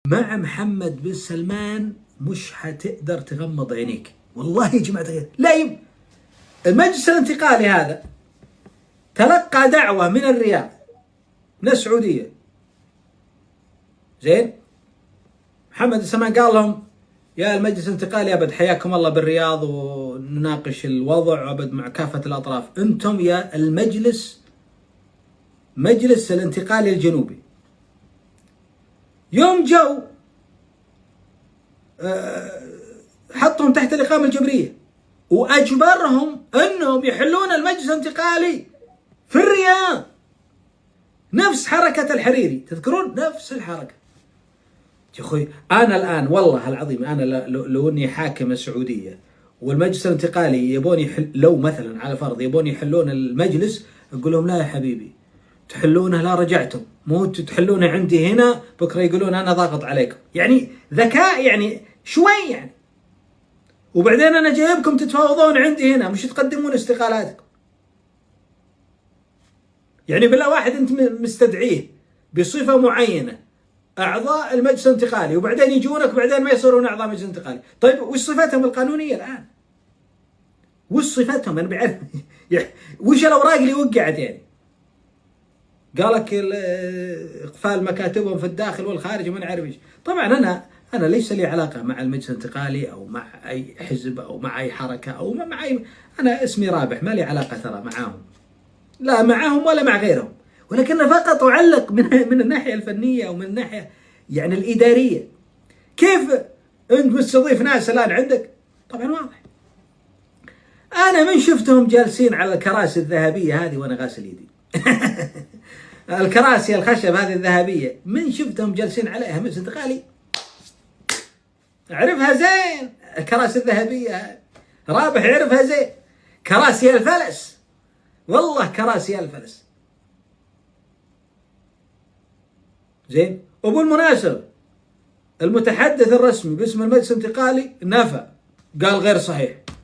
مع محمد بن سلمان مش حتقدر تغمض عينيك والله يا جماعة الخير. لا المجلس الانتقالي هذا تلقى دعوة من الرياض من السعودية، زين. محمد بن سلمان قال لهم يا المجلس الانتقالي أبد حياكم الله بالرياض ونناقش الوضع أبد مع كافة الأطراف. أنتم يا المجلس، مجلس الانتقالي الجنوبي، يوم جو حطهم تحت الإقامة الجبرية وأجبرهم أنهم يحلون المجلس الانتقالي في الرياض، نفس حركة الحريري، تذكرون نفس الحركة يا أخوي. أنا الآن والله العظيم أنا لو أني حاكم السعودية والمجلس الانتقالي يبون لو مثلا على فرض يبون يحلون المجلس، أقول لهم لا يا حبيبي تحلونه لا رجعتم، مو تحلونه عندي هنا بكرة يقولون أنا ضاغط عليكم. يعني ذكاء يعني شوي يعني، وبعدين أنا جايبكم تتفاوضون عندي هنا مش تقدمون استقالاتكم. يعني بالله واحد أنت مستدعيه بصفة معينة أعضاء المجلس الانتقالي وبعدين يجونك وبعدين ما يصيرون أعضاء المجلس الانتقالي. طيب وش صفتهم القانونية الآن؟ وش صفتهم؟ أنا بعرف وش الأوراق اللي وقعت يعني؟ قالك إقفال مكاتبهم في الداخل والخارج وما نعرف ايش. طبعا أنا ليس لي علاقة مع المجلس الانتقالي أو مع أي حزب أو مع أي حركة أو مع أي، أنا اسمي رابح ما لي علاقة ترى معاهم، لا معاهم ولا مع غيرهم، ولكن فقط أعلق من الناحية الفنية أو من الناحية يعني الإدارية. كيف أنت مستضيف ناس الآن عندك؟ طبعا واضح. أنا من شفتهم جالسين على الكراسي الذهبية هذه وأنا غاسل يدي الكراسي الخشب هذه الذهبية من شفتهم جالسين عليها مجلس انتقالي أعرفها زين. الكراسي الذهبية رابح يعرفها زين، كراسي الفلس، والله كراسي الفلس زين. وبالمناسبة المتحدث الرسمي باسم المجلس الانتقالي نفى، قال غير صحيح.